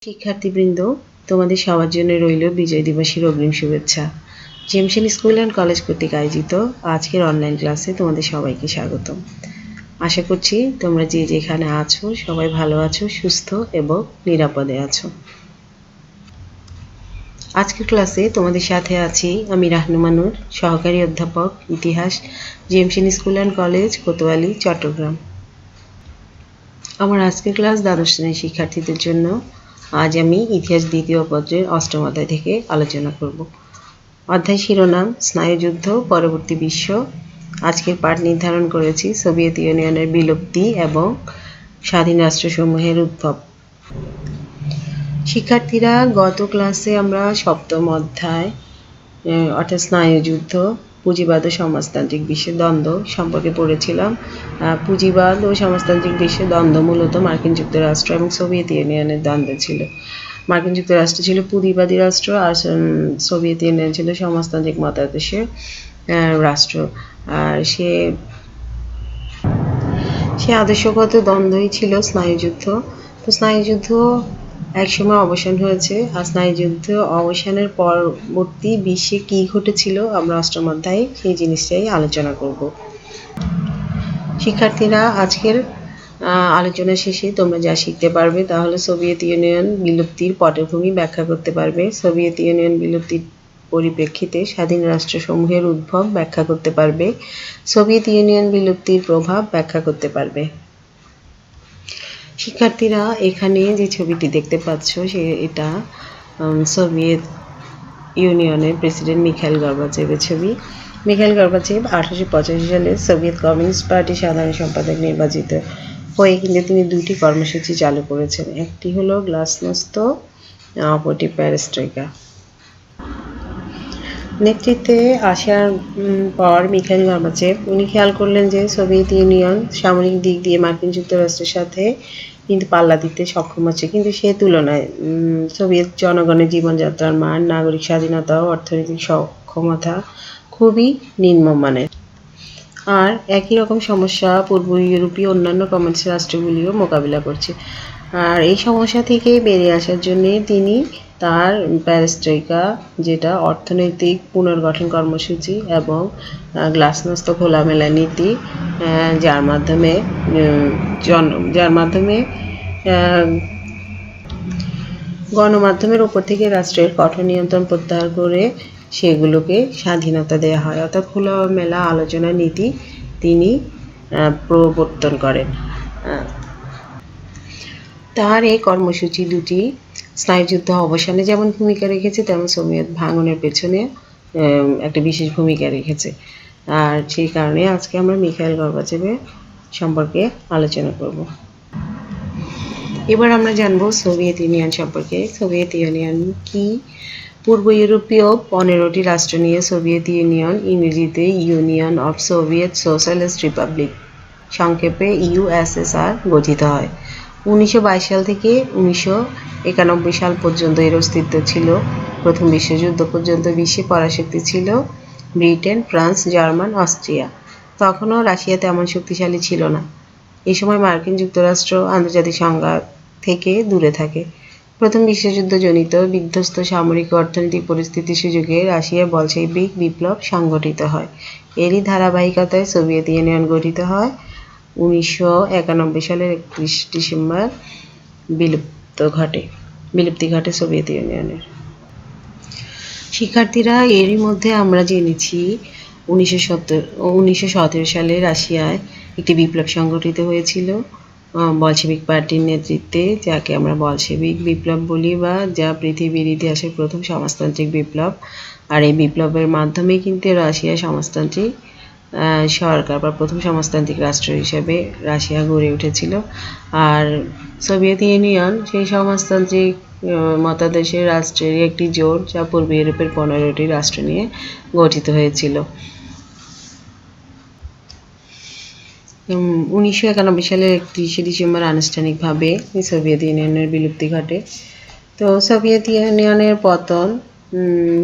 শিক্ষার্থীবৃন্দ, তোমাদের সবার জন্য রইল বিজয় দিবসের অগ্রিম শুভেচ্ছা। জেমসেন স্কুল অ্যান্ড কলেজ কর্তৃক আয়োজিত আজকের অনলাইন ক্লাসে তোমাদের সবাইকে স্বাগতম। আশা করছি তোমরা যে যেখানে আছো সবাই ভালো আছো, সুস্থ এবং নিরাপদে আছো। আজকের ক্লাসে তোমাদের সাথে আছি আমি রাহনুমানুর, সহকারী অধ্যাপক ইতিহাস, জেমসেন school and college Kotwali, Chattogram. আমার আজকের ক্লাস দ্বাদশ শ্রেণীর শিক্ষার্থীদের জন্য। আজ আমি ইতিহাস দ্বিতীয় পত্রের অষ্টম অধ্যায় থেকে আলোচনা করব। অধ্যায় শিরোনাম স্নায়ুযুদ্ধ পরবর্তী বিশ্ব। আজকের পাঠ নির্ধারণ করেছি সোভিয়েত ইউনিয়নের বিলুপ্তি এবং স্বাধীন রাষ্ট্রসমূহের উদ্ভব। শিক্ষার্থীরা, গত ক্লাসে আমরা সপ্তম অধ্যায় অর্থাৎ স্নায়ুযুদ্ধ, পুঁজিবাদ ও সমাজতান্ত্রিক বিশ্বের দ্বন্দ্ব সম্পর্কে পড়েছিলাম। পুঁজিবাদ ও সমাজতান্ত্রিক বিশ্বের দ্বন্দ্ব মূলত মার্কিন যুক্তরাষ্ট্র এবং সোভিয়েত ইউনিয়নের দ্বন্দ্ব ছিল। মার্কিন যুক্তরাষ্ট্র ছিল পুঁজিবাদী রাষ্ট্র আর সোভিয়েত ইউনিয়ন ছিল সমাজতান্ত্রিক মতাদর্শের রাষ্ট্র। আর সে আদর্শগত দ্বন্দ্বই ছিল স্নায়ুযুদ্ধ। তো স্নায়ুযুদ্ধ একসময় অবসান হয়েছে, আর স্নায়ুযুদ্ধ অবসানের পরবর্তী বিশ্বে কি ঘটেছিল আমরা অষ্টম অধ্যায়ে সেই জিনিসটাই আলোচনা করব। শিক্ষার্থীরা, আজকের আলোচনা শেষে তোমরা যা শিখতে পারবে তা হলো সোভিয়েত ইউনিয়ন বিলুপ্তির পটভূমি ব্যাখ্যা করতে পারবে, সোভিয়েত ইউনিয়ন বিলুপ্তির পরিপ্রেক্ষিতে স্বাধীন রাষ্ট্রসমূহের উদ্ভব ব্যাখ্যা করতে পারবে, সোভিয়েত ইউনিয়ন বিলুপ্তির প্রভাব ব্যাখ্যা করতে পারবে। শিক্ষার্থীরা, এখানে যে ছবিটি দেখতে পাচ্ছ এটা সোভিয়েত ইউনিয়নের প্রেসিডেন্ট মিখাইল গর্বাচেভের ছবি। মিখাইল গর্বাচেভ 1885 সালে সোভিয়েত কমিউনিস্ট পার্টির সাধারণ সম্পাদক নির্বাচিত হয়ে কিন্তু তিনি দুইটি কর্মসূচি চালু করেছেন। একটি হলো গ্লাসনোস্ত, অপরটি পেরেস্ট্রয়কা। নেতৃত্বে আসার পর মিখাইল গর্বাচেভ উনি খেয়াল করলেন যে সোভিয়েত ইউনিয়ন সামরিক দিক দিয়ে মার্কিন যুক্তরাষ্ট্রের সাথে কিন্তু পাল্লা দিতে সক্ষম আছে, কিন্তু সে তুলনায় সোভিয়েত জনগণের জীবনযাত্রার মান, নাগরিক স্বাধীনতা ও অর্থনৈতিক সক্ষমতা খুবই নিম্নমানের। আর একই রকম সমস্যা পূর্ব ইউরোপীয় অন্যান্য কমিউনিস্ট রাষ্ট্রগুলিও মোকাবিলা করছে। আর এই সমস্যা থেকে বেরিয়ে আসার জন্যে তিনি তার পেরেস্ট্রয়কা, যেটা অর্থনৈতিক পুনর্গঠন কর্মসূচি, এবং গ্লাসনোস্ত খোলামেলা নীতি, যার মাধ্যমে গণমাধ্যমের উপর থেকে রাষ্ট্রের কঠোর নিয়ন্ত্রণ প্রত্যাহার করে সেগুলোকে স্বাধীনতা দেওয়া হয়, অর্থাৎ খোলামেলা আলোচনা নীতি তিনি প্রবর্তন করেন। তার এই কর্মসূচি দুটি স্নায়ুযুদ্ধ অবসানে যেমন ভূমিকা রেখেছে, তেমন সোভিয়েত ভাঙনের পেছনে একটা বিশেষ ভূমিকা রেখেছে। আর সেই কারণে আজকে আমরা মিখাইল গর্বাচেভের সম্পর্কে আলোচনা করব। এবার আমরা জানব সোভিয়েত ইউনিয়ন সম্পর্কে। সোভিয়েত ইউনিয়ন কি? পূর্ব ইউরোপীয় 15টি রাষ্ট্র নিয়ে সোভিয়েত ইউনিয়ন, ইংরেজিতে union of Soviet socialist Republic, সংক্ষেপে ইউএসএসআর, গঠিত হয়। 1922 সাল থেকে 1991 সাল পর্যন্ত এর অস্তিত্ব ছিল। প্রথম বিশ্বযুদ্ধ পর্যন্ত বিশ্বে পরাশক্তি ছিল ব্রিটেন, ফ্রান্স, জার্মান, অস্ট্রিয়া। তখনও রাশিয়া তেমন শক্তিশালী ছিল না। এই সময় মার্কিন যুক্তরাষ্ট্র আন্তর্জাতিক সংঘাত থেকে দূরে থাকে। প্রথম বিশ্বযুদ্ধজনিত বিধ্বস্ত সামরিক ও অর্থনৈতিক পরিস্থিতির সুযোগে রাশিয়ার বলশেভিক বিপ্লব সংগঠিত হয়। এরই ধারাবাহিকতায় সোভিয়েত ইউনিয়ন গঠিত হয়। 1991 সালের 31 ডিসেম্বর বিলুপ্তি ঘটে সোভিয়েত ইউনিয়নের। শিক্ষার্থীরা, এরই মধ্যে আমরা জেনেছি 1917 সালে রাশিয়ায় একটি বিপ্লব সংগঠিত হয়েছিল বলশেভিক পার্টির নেতৃত্বে, যাকে আমরা বলশেভিক বিপ্লব বলি, বা যা পৃথিবীর ইতিহাসের প্রথম সমাজতান্ত্রিক বিপ্লব। আর এই বিপ্লবের মাধ্যমে কিন্তু রাশিয়া সমাজতান্ত্রিক সরকার বা প্রথম সমাজতান্ত্রিক রাষ্ট্র হিসেবে রাশিয়া গড়ে উঠেছিল। আর সোভিয়েত ইউনিয়ন সেই সমাজতান্ত্রিক মতাদর্শের রাষ্ট্রের একটি জোট, যা পূর্ব ইউরোপের 15টি রাষ্ট্র নিয়ে গঠিত হয়েছিল। 1991 সালের 31 ডিসেম্বর আনুষ্ঠানিকভাবে সোভিয়েত ইউনিয়নের বিলুপ্তি ঘটে। তো সোভিয়েত ইউনিয়নের পতন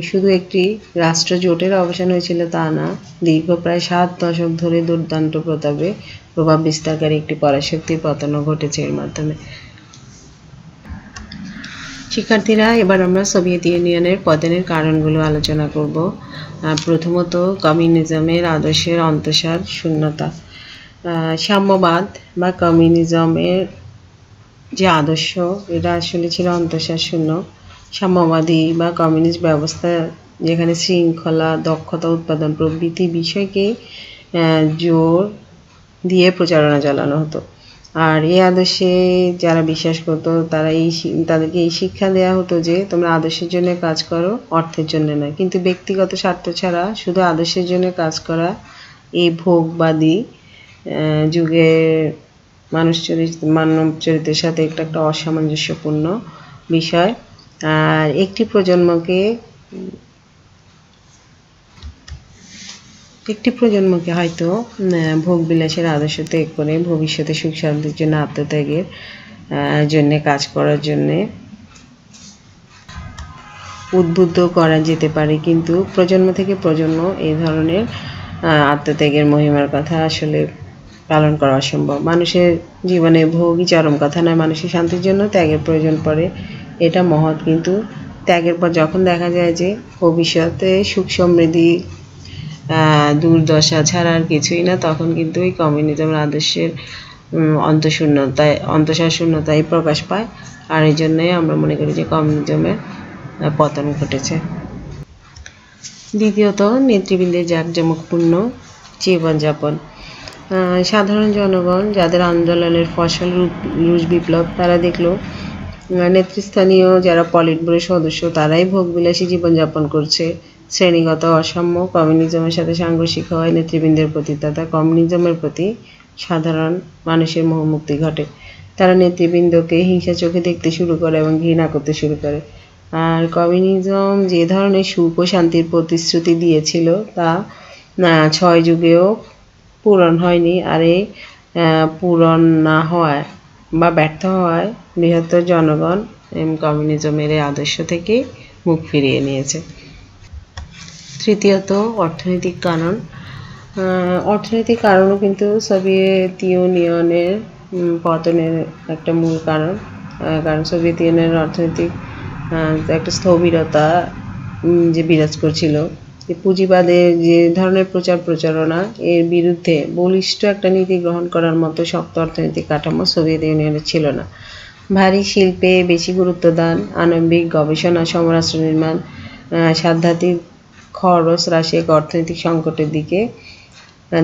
শুধু একটি রাষ্ট্র জোটের অবসান হয়েছিল তা না, দীর্ঘ প্রায় 7 দশক ধরে দুর্দান্ত প্রভাব বিস্তারকারী একটি পরাশক্তির পতনও ঘটেছে এর মাধ্যমে। শিক্ষার্থীরা, এবার আমরা সোভিয়েত ইউনিয়নের পতনের কারণগুলো আলোচনা করব। প্রথমত, কমিউনিজমের আদর্শের অন্তঃসার শূন্যতা। সাম্যবাদ বা কমিউনিজমের যে আদর্শ, এটা আসলে ছিল অন্তঃসার শূন্য। সাম্যবাদী বা কমিউনিস্ট ব্যবস্থা যেখানে শৃঙ্খলা, দক্ষতা, উৎপাদন প্রভৃতি বিষয়কে জোর দিয়ে প্রচারণা চালানো হতো। আর এই আদর্শে যারা বিশ্বাস করতো তাদেরকে এই শিক্ষা দেওয়া হতো যে তোমরা আদর্শের জন্য কাজ করো, অর্থের জন্য নয়। কিন্তু ব্যক্তিগত স্বার্থ ছাড়া শুধু আদর্শের জন্য কাজ করা এই ভোগবাদী যুগে মানব চরিত্রের সাথে একটা অসামঞ্জস্যপূর্ণ বিষয়। আর একটি প্রজন্মকে হয়তো ভোগবিলাসের আদর্শ ত্যাগ করে ভবিষ্যতে সুখ শান্তির জন্য আত্মত্যাগের জন্য কাজ করার জন্যে উদ্বুদ্ধ করা যেতে পারে, কিন্তু প্রজন্ম থেকে প্রজন্ম এই ধরনের আত্মত্যাগের মহিমার কথা আসলে পালন করা অসম্ভব। মানুষের জীবনে ভোগই চরম কথা নয়, মানুষের শান্তির জন্য ত্যাগের প্রয়োজন পড়ে, এটা মহৎ। কিন্তু ত্যাগের পর যখন দেখা যায় যে ভবিষ্যতে সুখ সমৃদ্ধি দুর্দশা ছাড়া আর কিছুই না, তখন কিন্তু এই কমিউনিজমের আদর্শের অন্তঃসার শূন্যতাই প্রকাশ পায়। আর এই জন্যই আমরা মনে করি যে কমিউনিজমের পতন ঘটেছে। দ্বিতীয়ত, নেতৃবৃন্দের জাঁকজমকপূর্ণ জীবনযাপন। সাধারণ জনগণ, যাদের আন্দোলনের ফসল রুশ বিপ্লব, তারা দেখলো নেতৃস্থানীয় যারা পলিট ব্যুরোর সদস্য তারাই ভোগবিলাসী জীবনযাপন করছে। শ্রেণীগত অসাম্য কমিউনিজমের সাথে সাংঘর্ষিক হওয়ায় নেতৃবৃন্দের প্রতি তথা কমিউনিজমের প্রতি সাধারণ মানুষের মোহমুক্তি ঘটে। তারা নেতৃবৃন্দকে হিংসা চোখে দেখতে শুরু করে এবং ঘৃণা করতে শুরু করে। আর কমিউনিজম যে ধরনের সুখ ও শান্তির প্রতিশ্রুতি দিয়েছিল তা 6 যুগেও পূরণ হয়নি। আর এই পূরণ না হওয়ায় বা ব্যর্থ হওয়ায় বৃহত্তর জনগণ কমিউনিজমের এই আদর্শ থেকে মুখ ফিরিয়ে নিয়েছে। তৃতীয়ত, অর্থনৈতিক কারণ। অর্থনৈতিক কারণও কিন্তু সোভিয়েত ইউনিয়নের পতনের একটা মূল কারণ। কারণ সোভিয়েত ইউনিয়নের অর্থনৈতিক একটা স্থবিরতা যে বিরাজ করছিল, যে পুঁজিবাদের যে ধরনের প্রচারণা, এর বিরুদ্ধে বলিষ্ঠ একটা নীতি গ্রহণ করার মতো শক্ত অর্থনৈতিক কাঠামো সোভিয়েত ইউনিয়নের ছিল না। ভারী শিল্পে বেশি গুরুত্ব দান, আণবিক গবেষণা, সমরাস্ত্র নির্মাণ, সাধ্যাত্মিক খরচ হ্রাসে অর্থনৈতিক সংকটের দিকে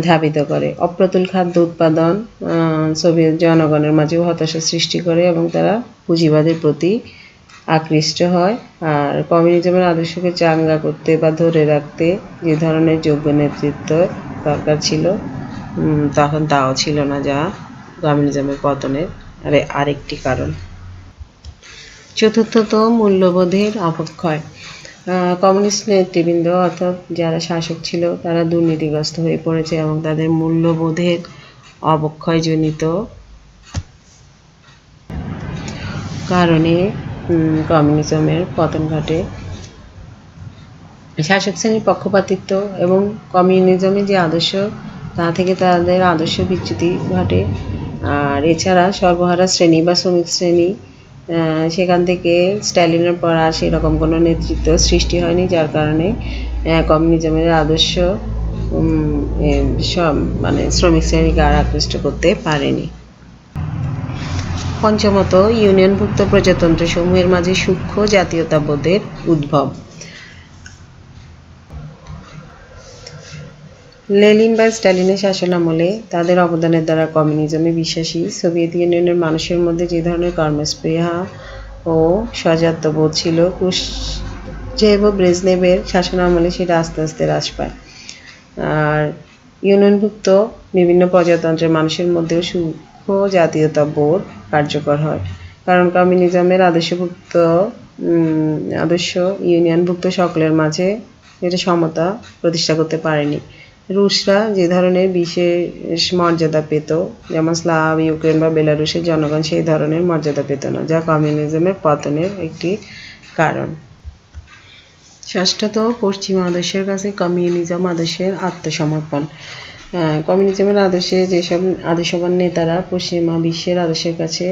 ধাবিত করে। অপ্রতুল খাদ্য উৎপাদন সোভিয়েত জনগণের মাঝে হতাশা সৃষ্টি করে এবং তারা পুঁজিবাদের প্রতি আকৃষ্ট হয়। আর কমিউনিজমের আদর্শকে চাঙ্গা করতে বা ধরে রাখতে যে ধরনের যোগ্য নেতৃত্ব দরকার ছিল তখন তাও ছিল না, যা কমিউনিজমের পতনের আরেকটি কারণ। চতুর্থত, মূল্যবোধের অবক্ষয়। কমিউনিস্ট নেতৃবৃন্দ অর্থাৎ যারা শাসক ছিল তারা দুর্নীতিগ্রস্ত হয়ে পড়েছে এবং তাদের মূল্যবোধের অবক্ষয়জনিত কারণে কমিউনিজমের পতন ঘটে। শাসক শ্রেণীর পক্ষপাতিত্ব এবং কমিউনিজমের যে আদর্শ তা থেকে তাদের আদর্শ বিচ্যুতি ঘটে। আর এছাড়া সর্বহারা শ্রেণী বা শ্রমিক শ্রেণী, সেখান থেকে স্ট্যালিনের পর আর সেরকম কোনো নেতৃত্ব সৃষ্টি হয়নি, যার কারণে কমিউনিজমের আদর্শ শ্রমিক শ্রেণীকে আর আকৃষ্ট করতে পারেনি। পঞ্চমত, ইউনিয়নভুক্ত প্রজাতন্ত্র সমূহের মাঝে সূক্ষ্ম জাতীয়তাবোধের উদ্ভব। লেনিন বা স্ট্যালিনের শাসনামলে তাদের অবদানের দ্বারা কমিউনিজমে বিশ্বাসী সোভিয়েত ইউনিয়নের মানুষের মধ্যে যে ধরনের কর্মস্পৃহা ও স্বজাত্যবোধ ছিল, ক্রুশচেভ ও ব্রেজনেভের শাসনামলে সেটা আস্তে আস্তে হ্রাস পায়। আর ইউনিয়নভুক্ত বিভিন্ন প্রজাতন্ত্রের মানুষের মধ্যেও সূক্ষ্ম জাতীয়তাবোধ কার্যকর হয়, কারণ কমিউনিজমের আদর্শ ইউনিয়নভুক্ত সকলের মাঝে এটা সমতা প্রতিষ্ঠা করতে পারেনি। রুশরা যে ধরনের বিশেষ মর্যাদা পেত, যেমন স্লাভ, ইউক্রেন বা বেলারুশের জনগণ সেই ধরনের মর্যাদা পেত না, যা কমিউনিজমের পতনের একটি কারণ। ষষ্ঠত, পশ্চিমা আদর্শের কাছে কমিউনিজম আদর্শের আত্মসমর্পণ। কমিউনিজমের আদর্শে যেসব আদর্শবান নেতারা পশ্চিমা বিশ্বের আদর্শের কাছে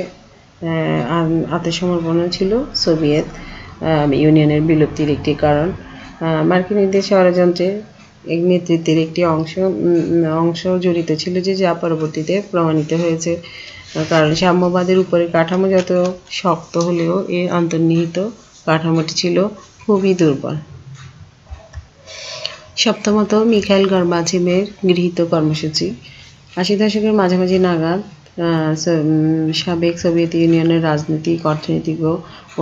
আত্মসমর্পণ ছিল সোভিয়েত ইউনিয়নের বিলুপ্তির একটি কারণ। মার্কিনীদের ষড়যন্ত্রে এক নেতৃত্বের একটি অংশ জড়িত ছিল, যা পরবর্তীতে প্রমাণিত হয়েছে। কারণ সাম্যবাদের উপরে কাঠামো যত শক্ত হলেও এর অন্তর্নিহিত কাঠামোটি ছিল খুবই দুর্বল। সপ্তমত, মিখাইল গর্বাচেভের গৃহীত কর্মসূচি। 80 দশকের মাঝামাঝি নাগাদ সাবেক সোভিয়েত ইউনিয়নের রাজনৈতিক, অর্থনৈতিক ও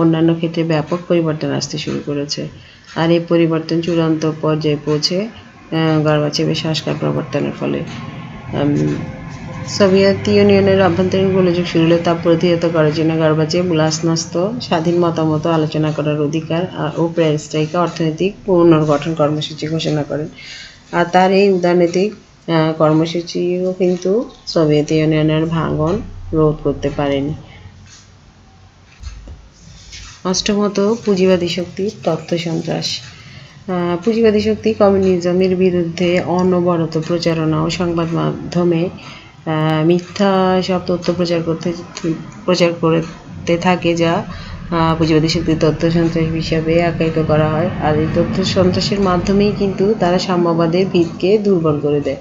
অন্যান্য ক্ষেত্রে ব্যাপক পরিবর্তন আসতে শুরু করেছে। আর এই পরিবর্তন চূড়ান্ত পর্যায়ে পৌঁছে গর্বাচেভের সংস্কার প্রবর্তনের ফলে। সোভিয়েত ইউনিয়নের অভ্যন্তরীণ গোলযোগ শুরু হলে তা প্রতিহত করার জন্য গর্বাচেভ গ্লাসনস্ত স্বাধীন মতামত আলোচনা করার অধিকার ও পেরেস্ট্রয়কা অর্থনৈতিক পুনর্গঠন কর্মসূচি ঘোষণা করেন। আর তার এই উদারনৈতিক কর্মসূচিও কিন্তু সোভিয়েত ইউনিয়নের ভাঙন রোধ করতে পারেনি। অষ্টমত, পুঁজিবাদী শক্তির তথ্য সন্ত্রাস। পুঁজিবাদী শক্তি কমিউনিজমের বিরুদ্ধে অনবরত প্রচারণা ও সংবাদ মাধ্যমে মিথ্যা সব তথ্য প্রচার করতে থাকে, যা পুঁজিবাদী শক্তির তথ্য সন্ত্রাস হিসাবে আখ্যায়িত করা হয়। আর এই তথ্য সন্ত্রাসের মাধ্যমেই কিন্তু তারা সাম্যবাদের ভিতকে দুর্বল করে দেয়।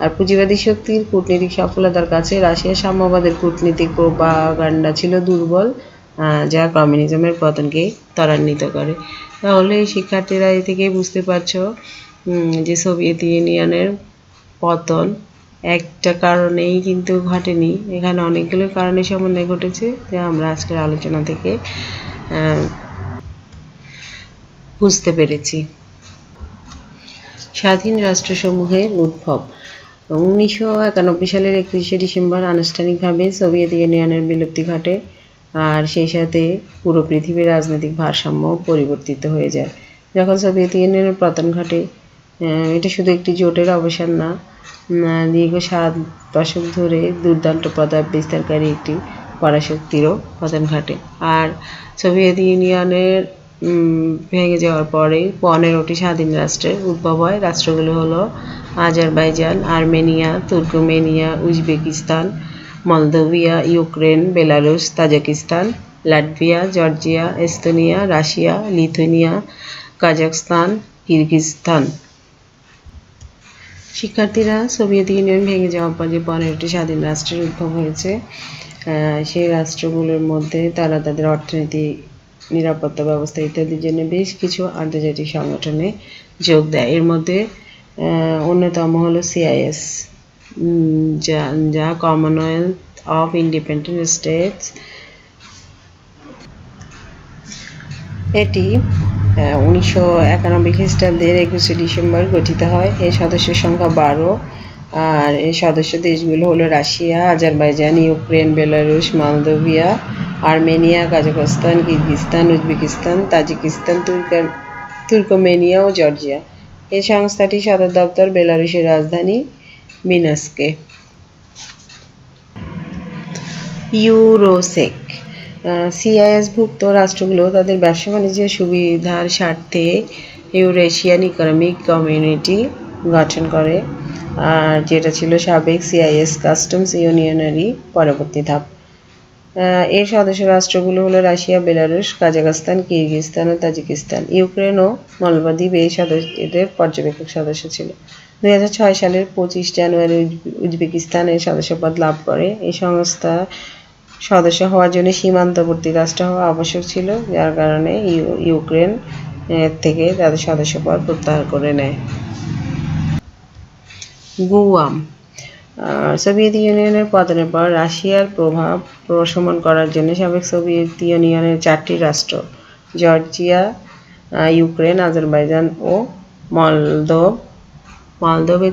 আর পুঁজিবাদী শক্তির কূটনৈতিক সফলতার কাছে রাশিয়ার সাম্যবাদের কূটনীতিক প্রোপাগান্ডা ছিল দুর্বল, যা কমিউনিজমের পতনকে ত্বরান্বিত করে। তাহলে শিক্ষার্থীরা এ থেকে বুঝতে পারছ যে সোভিয়েত ইউনিয়নের পতন একটা কারণেই কিন্তু ঘটেনি, এখানে অনেকগুলো কারণের সমন্বয়ে ঘটেছে, যা আমরা আজকের আলোচনা থেকে বুঝতে পেরেছি। স্বাধীন রাষ্ট্রসমূহের উদ্ভব। 1991 সালের 31শে ডিসেম্বর আনুষ্ঠানিকভাবে সোভিয়েত ইউনিয়নের বিলুপ্তি ঘটে, আর সেই সাথে পুরো পৃথিবীর রাজনৈতিক ভারসাম্য পরিবর্তিত হয়ে যায়। যখন সোভিয়েত ইউনিয়নের পতন ঘটে, এটা শুধু একটি জোটের অবসান না, দীর্ঘ 7 দশক ধরে দুর্দান্ত প্রতাপ বিস্তারকারী একটি পরাশক্তিরও পতন ঘটে। আর সোভিয়েত ইউনিয়নের ভেঙে যাওয়ার পরে 15টি স্বাধীন রাষ্ট্রের উদ্ভব হয়। রাষ্ট্রগুলো হলো Azerbaijan, Armenia, তুর্কমেনিয়া, Uzbekistan, Moldavia, Ukraine, Belarus, Tajikistan, Latvia, Georgia, Estonia, Russia, Lithuania, Kazakhstan, Kyrgyzstan. শিক্ষার্থীরা, সোভিয়েত ইউনিয়ন ভেঙে যাওয়ার পর যে 15টি স্বাধীন রাষ্ট্রের উদ্ভব হয়েছে, সেই রাষ্ট্রগুলোর মধ্যে তারা তাদের অর্থনৈতিক, নিরাপত্তা ব্যবস্থা ইত্যাদির জন্য বেশ কিছু আন্তর্জাতিক সংগঠনে যোগ দেয়। এর মধ্যে অন্যতম হলো CIS, যা কমনওয়েলথ অফ ইন্ডিপেন্ডেন্ট স্টেটস। এটি 1991 খ্রিস্টাব্দের 21শে ডিসেম্বর গঠিত হয়। এর সদস্যের সংখ্যা 12, আর এর সদস্য দেশগুলো হলো Russia, Azerbaijan, Ukraine, Belarus, Moldavia, Armenia, Kazakhstan, Kyrgyzstan, Uzbekistan, Tajikistan, Turkmenia ও জর্জিয়া। এই সংস্থাটির সদর দপ্তর বেলারুশের রাজধানী মিনস্কে। ইউরোসেক। CIS-ভুক্ত রাষ্ট্রগুলো তাদের ব্যবসা বাণিজ্যের সুবিধার স্বার্থে ইউরেশিয়ান ইকোনমিক কমিউনিটি গঠন করে, আর যেটা ছিল সাবেক CIS কাস্টমস ইউনিয়নেরই পরবর্তী ধাপ। এর সদস্য রাষ্ট্রগুলো হলো রাশিয়া, বেলারুশ, কাজাখস্তান, কিরগিজস্তান ও তাজিকিস্তান। ইউক্রেন ও মলদোভা এদের পর্যবেক্ষক সদস্য ছিল। 2006 সালের 25 জানুয়ারি উজবেকিস্তান এর সদস্যপদ লাভ করে। এই সংস্থা সদস্য হওয়ার জন্য সীমান্তবর্তী রাষ্ট্র হওয়া আবশ্যক ছিল, যার কারণে ইউক্রেন থেকে তাদের সদস্যপদ প্রত্যাহার করে নেয়। গুয়াম। সোভিয়েত ইউনিয়নের পতনের পর রাশিয়ার প্রভাব প্রশমন করার জন্য সাবেক সোভিয়েত ইউনিয়নের 4টি রাষ্ট্র, জর্জিয়া, ইউক্রেন, আজারবাইজান ও মলদোভ,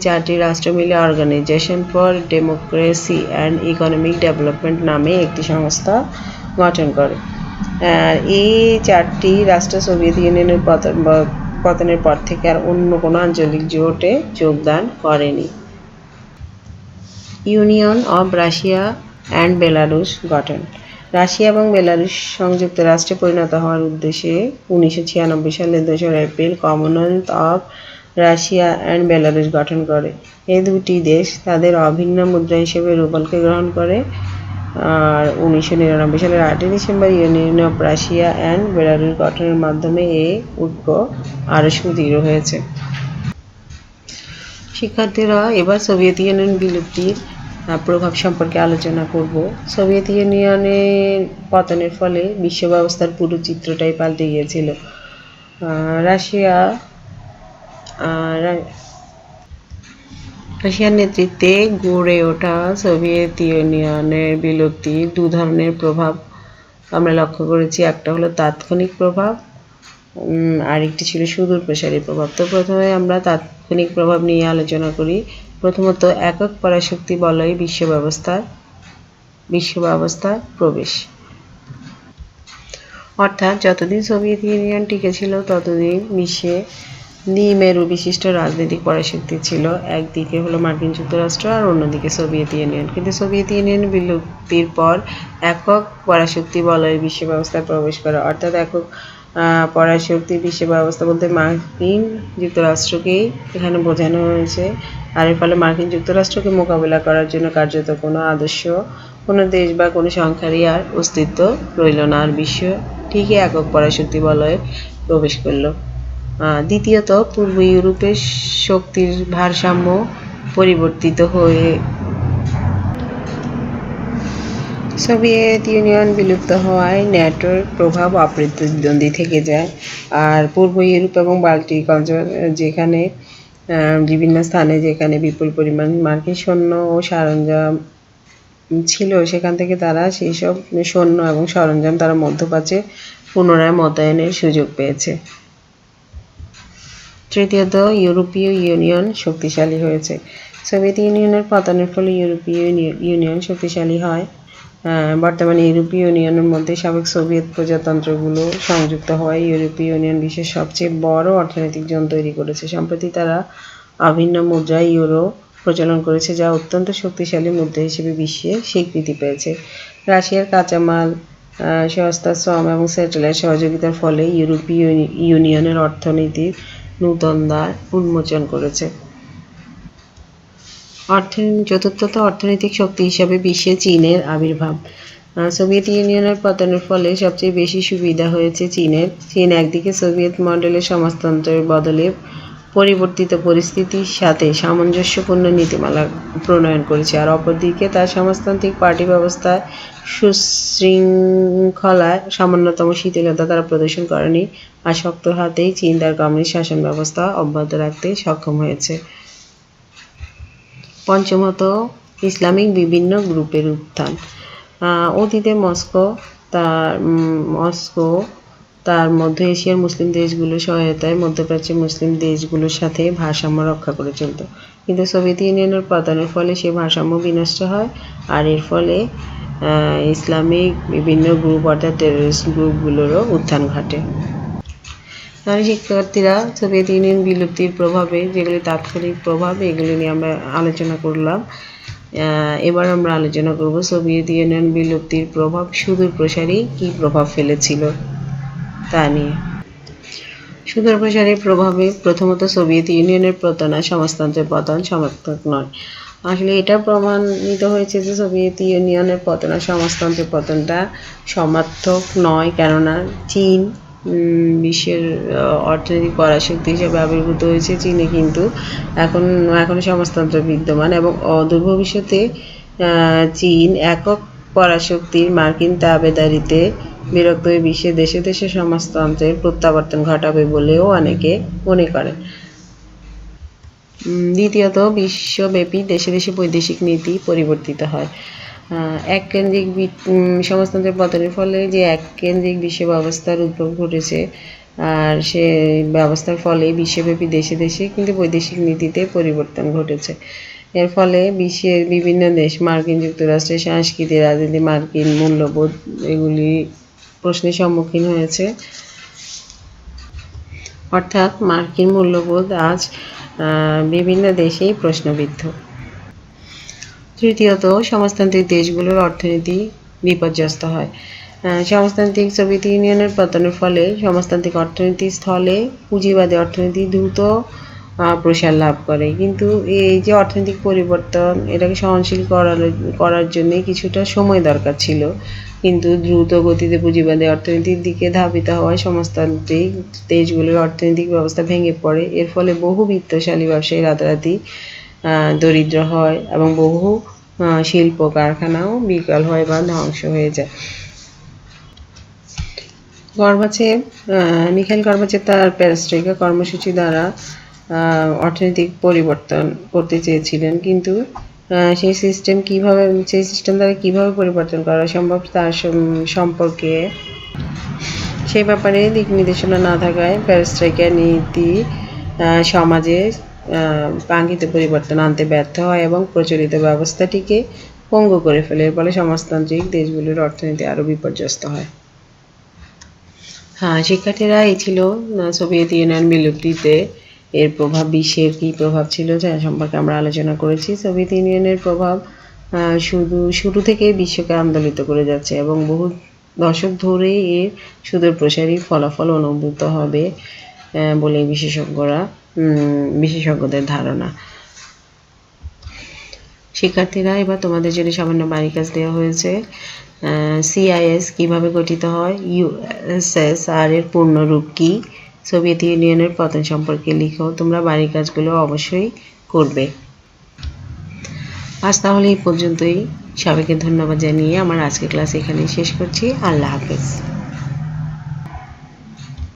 4টি রাষ্ট্র মিলে organisation for democracy and economic development নামে একটি সংস্থা গঠন করে। এই 4টি রাষ্ট্র সোভিয়েত ইউনিয়নের পতনের পর থেকে আর অন্য কোনো আঞ্চলিক জোটে যোগদান করেনি। Union of Russia and Belarus গঠন। রাশিয়া এবং বেলারুশ সংযুক্ত রাষ্ট্রে পরিণত হওয়ার উদ্দেশ্যে 1996 সালের 2 April Commonwealth of Russia and Belarus গঠন করে। এই দুটি দেশ তাদের অভিন্ন মুদ্রা হিসেবে রুবলকে গ্রহণ করে। আর 1999 সালের 8 December union of Russia and Belarus গঠনের মাধ্যমে এই ঐক্য আরও সুদৃঢ় হয়েছে। শিক্ষার্থীরা এবার সোভিয়েত ইউনিয়ন বিলুপ্তির প্রভাব সম্পর্কে আলোচনা করব। সোভিয়েত ইউনিয়নের পতনের ফলে বিশ্ব ব্যবস্থার পুরো চিত্রটাই পাল্টে গিয়েছিল। রাশিয়ার নেতৃত্বে গড়ে ওঠা সোভিয়েত ইউনিয়নের বিলুপ্তির দু ধরনের প্রভাব আমরা লক্ষ্য করেছি। একটা হলো তাৎক্ষণিক প্রভাব, আরেকটি ছিল সুদূর প্রসারী প্রভাব। তো প্রথমে আমরা তাৎক্ষণিক প্রভাব নিয়ে আলোচনা করি। প্রথমত, একক পরাশক্তি বলয় বিশ্ব ব্যবস্থার প্রবেশ। অর্থাৎ যতদিন সোভিয়েত ইউনিয়ন টিকে ছিল ততদিন বিশ্বে দ্বিমেরু বিশিষ্ট রাজনৈতিক পরাশক্তি ছিল। একদিকে হলো মার্কিন যুক্তরাষ্ট্র আর অন্যদিকে সোভিয়েত ইউনিয়ন। কিন্তু সোভিয়েত ইউনিয়ন বিলুপ্তির পর একক পরাশক্তি বলয়ের বিশ্ব ব্যবস্থায় প্রবেশ করে। অর্থাৎ একক পরাশক্তি বিশ্ব ব্যবস্থা বলতে মার্কিন যুক্তরাষ্ট্রকেই এখানে বোঝানো হয়েছে। আর এর ফলে মার্কিন যুক্তরাষ্ট্রকে মোকাবিলা করার জন্য কার্যত কোনো আদর্শ কোনো দেশ বা কোনো সংখ্যারই আর অস্তিত্ব রইল না, আর বিশ্ব ঠিকই একক পরাশক্তি বলয়ে প্রবেশ করল। দ্বিতীয়ত, পূর্ব ইউরোপের শক্তির ভারসাম্য পরিবর্তিত হয়ে সোভিয়েত ইউনিয়ন বিলুপ্ত হওয়ায় ন্যাটোর প্রভাব অপ্রতিদ্বন্দ্বী থেকে যায়। আর পূর্ব ইউরোপ এবং বাল্টিক অঞ্চল যেখানে বিভিন্ন স্থানে যেখানে বিপুল পরিমাণ মার্কিন সৈন্য ও সরঞ্জাম ছিল, সেখান থেকে তারা সেই সব সৈন্য এবং সরঞ্জাম তারা মধ্যপ্রাচ্যে পুনরায় মোতায়েনের সুযোগ পেয়েছে। তৃতীয়ত, ইউরোপীয় ইউনিয়ন শক্তিশালী হয়েছে। সোভিয়েত ইউনিয়নের পতনের ফলে ইউরোপীয় ইউনিয়ন শক্তিশালী হয়। বর্তমানে ইউরোপীয় ইউনিয়নের মধ্যে সাবেক সোভিয়েত প্রজাতন্ত্রগুলো সংযুক্ত হওয়ায় ইউরোপীয় ইউনিয়ন বিশ্বের সবচেয়ে বড় অর্থনৈতিক জোন তৈরি করেছে। সম্প্রতি তারা অভিন্ন মুদ্রা ইউরো প্রচলন করেছে, যা অত্যন্ত শক্তিশালী মুদ্রা হিসেবে বিশ্বে স্বীকৃতি পেয়েছে। রাশিয়ার কাঁচামাল, সস্তা শ্রম এবং স্যাটেলাইট সহযোগিতার ফলে ইউরোপীয় ইউনিয়নের অর্থনীতির নূতন দ্বার উন্মোচন করেছে। চতুর্থত, অর্থনৈতিক শক্তি হিসাবে বিশ্বে চীনের আবির্ভাব। সোভিয়েত ইউনিয়নের পতনের ফলে সবচেয়ে বেশি সুবিধা হয়েছে চীনের। চীন একদিকে সোভিয়েত মডেলের সমাজতন্ত্রের বদলে পরিবর্তিত পরিস্থিতির সাথে সামঞ্জস্যপূর্ণ নীতিমালা প্রণয়ন করেছে, আর অপরদিকে তার সমাজতান্ত্রিক পার্টি ব্যবস্থায় সুশৃঙ্খলায় সামান্যতম শিথিলতা তারা প্রদর্শন করেনি, আর শক্ত হাতেই চীন তার কমিউনিস্ট শাসন ব্যবস্থা অব্যাহত রাখতে সক্ষম হয়েছে। পঞ্চমত, ইসলামিক বিভিন্ন গ্রুপের উত্থান। অতীতে মস্কো তার মধ্য এশিয়ার মুসলিম দেশগুলোর সহায়তায় মধ্যপ্রাচ্যের মুসলিম দেশগুলোর সাথে ভারসাম্য রক্ষা করে চলত। কিন্তু সোভিয়েত ইউনিয়নের পতনের ফলে সে ভারসাম্য বিনষ্ট হয়, আর এর ফলে ইসলামিক বিভিন্ন গ্রুপ অর্থাৎ টেররিস্ট গ্রুপগুলোরও উত্থান ঘটে। তাহলে শিক্ষার্থীরা, সোভিয়েত ইউনিয়ন বিলুপ্তির প্রভাবে যেগুলি তাৎক্ষণিক প্রভাব, এগুলি নিয়ে আমরা আলোচনা করলাম। এবার আমরা আলোচনা করব সোভিয়েত ইউনিয়ন বিলুপ্তির প্রভাব সুদূর প্রসারী কী প্রভাব ফেলেছিল তা নিয়ে। সুদূর প্রসারী প্রভাবে প্রথমত সোভিয়েত ইউনিয়নের পতন আর সমাজতন্ত্রের পতন সমার্থক নয়। আসলে এটা প্রমাণিত হয়েছে যে সোভিয়েত ইউনিয়নের পতন আর সমাজতন্ত্রের পতনটা সমার্থক নয়, কেননা চীন বিশ্বের অর্থনৈতিক পরাশক্তি হিসেবে আবির্ভূত হয়েছে। চীনে কিন্তু এখনো সমাজতন্ত্র বিদ্যমান, এবং অদূর ভবিষ্যতে চীন একক পরাশক্তির মার্কিন তাবেদারিতে বিরক্ত হয়ে বিশ্বের দেশে দেশে সমাজতন্ত্রের প্রত্যাবর্তন ঘটাবে বলেও অনেকে মনে করেন। দ্বিতীয়ত, বিশ্বব্যাপী দেশে দেশে বৈদেশিক নীতি পরিবর্তিত হয়। এককেন্দ্রিক সমাজতন্ত্রের পতনের ফলে যে এককেন্দ্রিক বিশ্ব ব্যবস্থার উদ্ভব ঘটেছে, আর সে ব্যবস্থার ফলে বিশ্বব্যাপী দেশে দেশে কিন্তু বৈদেশিক নীতিতে পরিবর্তন ঘটেছে। এর ফলে বিশ্বের বিভিন্ন দেশ মার্কিন যুক্তরাষ্ট্রের সংস্কৃতি, রাজনীতি, মার্কিন মূল্যবোধ এগুলি প্রশ্নের সম্মুখীন হয়েছে। অর্থাৎ মার্কিন মূল্যবোধ আজ বিভিন্ন দেশেই প্রশ্নবিদ্ধ। তৃতীয়ত, সমাজতান্ত্রিক দেশগুলোর অর্থনীতি বিপর্যস্ত হয়। সমাজতান্ত্রিক সোভিয়েত ইউনিয়নের পতনের ফলে সমাজতান্ত্রিক অর্থনীতির স্থলে পুঁজিবাদী অর্থনীতি দ্রুত প্রসার লাভ করে। কিন্তু এই যে অর্থনৈতিক পরিবর্তন, এটাকে সহনশীল করার জন্য কিছুটা সময় দরকার ছিল। কিন্তু দ্রুত গতিতে পুঁজিবাদী অর্থনীতির দিকে ধাবিত হওয়ায় সমাজতান্ত্রিক দেশগুলোর অর্থনৈতিক ব্যবস্থা ভেঙে পড়ে। এর ফলে বহু বিত্তশালী ব্যবসায়ী রাতারাতি দরিদ্র হয় এবং বহু শিল্প কারখানাও বিকল হয় বা ধ্বংস হয়ে যায়। মিখাইল গর্বাচেভ তার পেরেস্ট্রয়কা কর্মসূচি দ্বারা অর্থনৈতিক পরিবর্তন করতে চেয়েছিলেন, কিন্তু সেই সিস্টেম দ্বারা কীভাবে পরিবর্তন করা সম্ভব তার সম্পর্কে সেই ব্যাপারে দিক নির্দেশনা না থাকায় পেরেস্ট্রয়কা নীতি সমাজে কাঙ্ক্ষিত পরিবর্তন আনতে ব্যর্থ হয় এবং প্রচলিত ব্যবস্থাটিকে পঙ্গু করে ফেলে। এর ফলে সমাজতান্ত্রিক দেশগুলির অর্থনীতি আরও বিপর্যস্ত হয়। শিক্ষার্থীরা, এই ছিল সোভিয়েত ইউনিয়ন বিলুপ্তিতে এর প্রভাব, বিশ্বের কী প্রভাব ছিল যা সম্পর্কে আমরা আলোচনা করেছি। সোভিয়েত ইউনিয়নের প্রভাব শুরু থেকেই বিশ্বকে আন্দোলিত করে যাচ্ছে এবং বহু দশক ধরে এর সুদূর প্রসারী ফলাফল অনুভূত হবে বলে বিশেষজ্ঞদের ধারণা। শিক্ষার্থীরা, এবার তোমাদের জন্য সামান্য বাড়ি কাজ দেওয়া হয়েছে। CIS কিভাবে গঠিত হয়, USSR এর পূর্ণরূপ কি, সোভিয়েত ইউনিয়নের পতন সম্পর্কে লিখো। তোমরা বাড়ির কাজগুলো অবশ্যই করবে। আজ তাহলে এই পর্যন্তই। সবাইকে ধন্যবাদ জানিয়ে আমার আজকের ক্লাস এখানেই শেষ করছি। আল্লাহ হাফেজ।